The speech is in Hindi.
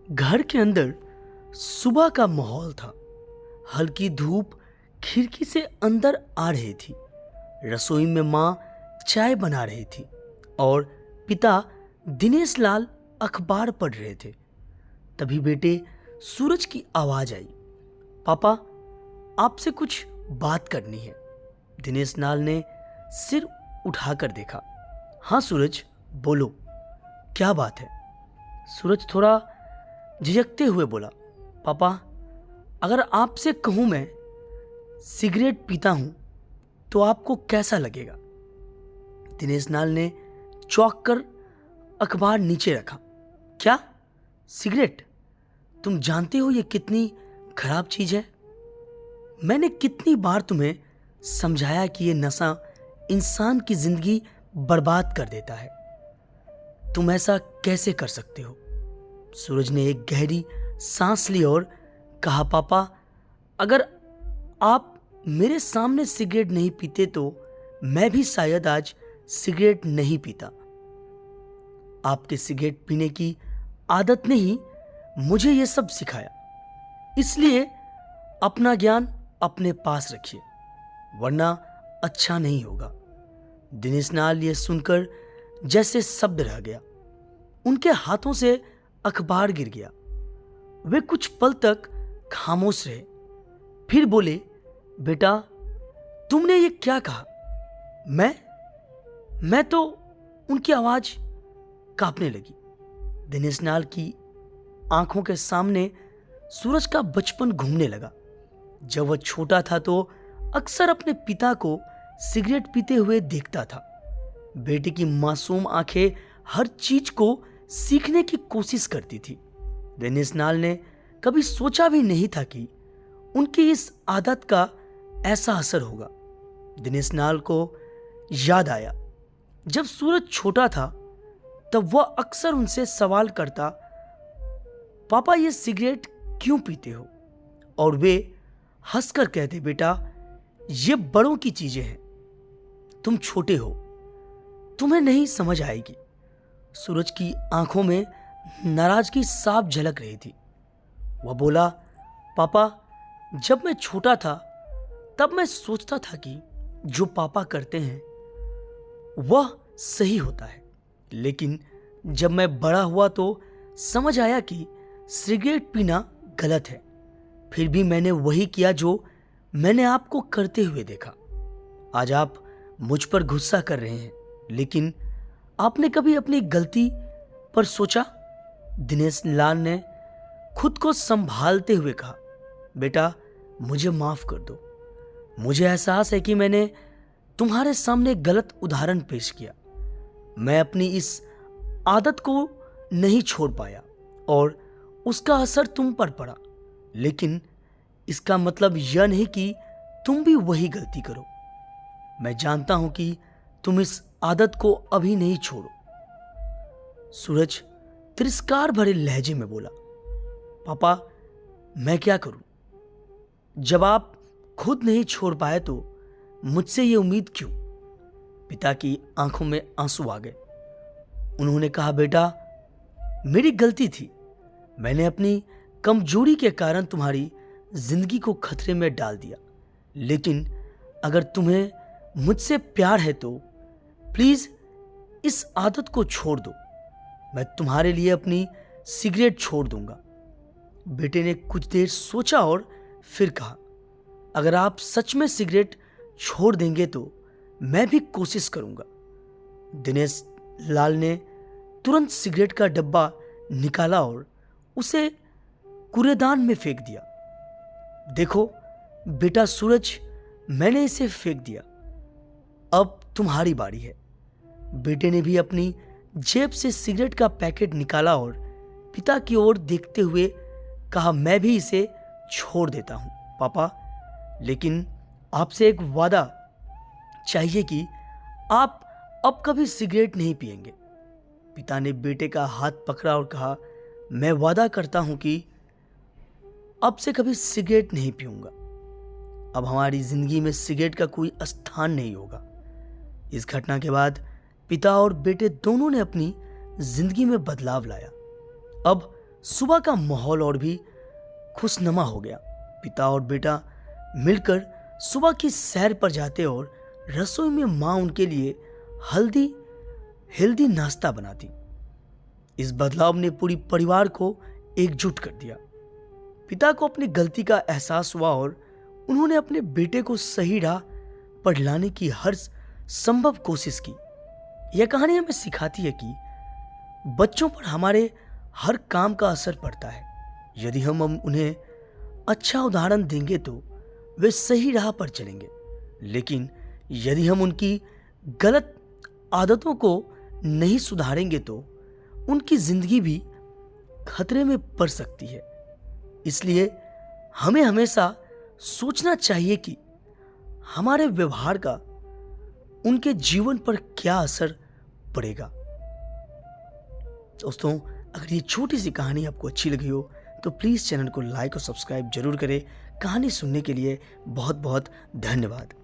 घर के अंदर सुबह का माहौल था। हल्की धूप खिड़की से अंदर आ रही थी। रसोई में माँ चाय बना रही थी और पिता दिनेश लाल अखबार पढ़ रहे थे। तभी बेटे सूरज की आवाज आई, पापा आपसे कुछ बात करनी है। दिनेश लाल ने सिर उठाकर देखा। हाँ सूरज, बोलो, क्या बात है? सूरज थोड़ा झिझकते हुए बोला, पापा अगर आपसे कहूं मैं सिगरेट पीता हूं तो आपको कैसा लगेगा? दिनेश लाल ने चौंक कर अखबार नीचे रखा। क्या सिगरेट? तुम जानते हो ये कितनी खराब चीज है? मैंने कितनी बार तुम्हें समझाया कि ये नशा इंसान की जिंदगी बर्बाद कर देता है। तुम ऐसा कैसे कर सकते हो? सूरज ने एक गहरी सांस ली और कहा, पापा अगर आप मेरे सामने सिगरेट नहीं पीते तो मैं भी शायद आज सिगरेट नहीं पीता। आपके सिगरेट पीने की आदत ने ही मुझे यह सब सिखाया। इसलिए अपना ज्ञान अपने पास रखिए, वरना अच्छा नहीं होगा। दिनेश लाल यह सुनकर जैसे शब्द रह गया। उनके हाथों से अखबार गिर गया। वे कुछ पल तक खामोश रहे, फिर बोले, बेटा तुमने ये क्या कहा? मैं तो उनकी आवाज कांपने लगी। दिनेश लाल की आंखों के सामने सूरज का बचपन घूमने लगा। जब वह छोटा था तो अक्सर अपने पिता को सिगरेट पीते हुए देखता था। बेटे की मासूम आंखें हर चीज को सीखने की कोशिश करती थी। दिनेश लाल ने कभी सोचा भी नहीं था कि उनकी इस आदत का ऐसा असर होगा। दिनेश लाल को याद आया, जब सूरज छोटा था तब वह अक्सर उनसे सवाल करता, पापा ये सिगरेट क्यों पीते हो? और वे हंसकर कहते, बेटा ये बड़ों की चीजें हैं, तुम छोटे हो, तुम्हें नहीं समझ आएगी। सूरज की आंखों में नाराजगी साफ झलक रही थी। वह बोला, पापा जब मैं छोटा था तब मैं सोचता था कि जो पापा करते हैं वह सही होता है, लेकिन जब मैं बड़ा हुआ तो समझ आया कि सिगरेट पीना गलत है। फिर भी मैंने वही किया जो मैंने आपको करते हुए देखा। आज आप मुझ पर गुस्सा कर रहे हैं, लेकिन आपने कभी अपनी गलती पर सोचा? दिनेश लाल ने खुद को संभालते हुए कहा, बेटा मुझे माफ कर दो। मुझे एहसास है कि मैंने तुम्हारे सामने गलत उदाहरण पेश किया। मैं अपनी इस आदत को नहीं छोड़ पाया और उसका असर तुम पर पड़ा, लेकिन इसका मतलब यह नहीं कि तुम भी वही गलती करो। मैं जानता हूं कि तुम इस आदत को अभी नहीं छोड़ो। सूरज तिरस्कार भरे लहजे में बोला, पापा मैं क्या करूं? जब आप खुद नहीं छोड़ पाए तो मुझसे ये उम्मीद क्यों? पिता की आंखों में आंसू आ गए। उन्होंने कहा, बेटा मेरी गलती थी। मैंने अपनी कमजोरी के कारण तुम्हारी जिंदगी को खतरे में डाल दिया, लेकिन अगर तुम्हें मुझसे प्यार है तो प्लीज इस आदत को छोड़ दो। मैं तुम्हारे लिए अपनी सिगरेट छोड़ दूंगा। बेटे ने कुछ देर सोचा और फिर कहा, अगर आप सच में सिगरेट छोड़ देंगे तो मैं भी कोशिश करूंगा। दिनेश लाल ने तुरंत सिगरेट का डब्बा निकाला और उसे कूड़ेदान में फेंक दिया। देखो बेटा सूरज, मैंने इसे फेंक दिया, अब तुम्हारी बारी है। बेटे ने भी अपनी जेब से सिगरेट का पैकेट निकाला और पिता की ओर देखते हुए कहा, मैं भी इसे छोड़ देता हूं पापा, लेकिन आपसे एक वादा चाहिए कि आप अब कभी सिगरेट नहीं पिएंगे। पिता ने बेटे का हाथ पकड़ा और कहा, मैं वादा करता हूं कि अब से कभी सिगरेट नहीं पीऊंगा। अब हमारी जिंदगी में सिगरेट का कोई स्थान नहीं होगा। इस घटना के बाद पिता और बेटे दोनों ने अपनी जिंदगी में बदलाव लाया। अब सुबह का माहौल और भी खुशनुमा हो गया। पिता और बेटा मिलकर सुबह की सैर पर जाते और रसोई में माँ उनके लिए हेल्दी नाश्ता बनाती। इस बदलाव ने पूरी परिवार को एकजुट कर दिया। पिता को अपनी गलती का एहसास हुआ और उन्होंने अपने बेटे को सही राह पर लाने की हर संभव कोशिश की। यह कहानी हमें सिखाती है कि बच्चों पर हमारे हर काम का असर पड़ता है। यदि हम उन्हें अच्छा उदाहरण देंगे तो वे सही राह पर चलेंगे, लेकिन यदि हम उनकी गलत आदतों को नहीं सुधारेंगे तो उनकी जिंदगी भी खतरे में पड़ सकती है। इसलिए हमें हमेशा सोचना चाहिए कि हमारे व्यवहार का उनके जीवन पर क्या असर पड़ेगा। दोस्तों, अगर ये छोटी सी कहानी आपको अच्छी लगी हो तो प्लीज़ चैनल को लाइक और सब्सक्राइब जरूर करें। कहानी सुनने के लिए बहुत बहुत धन्यवाद।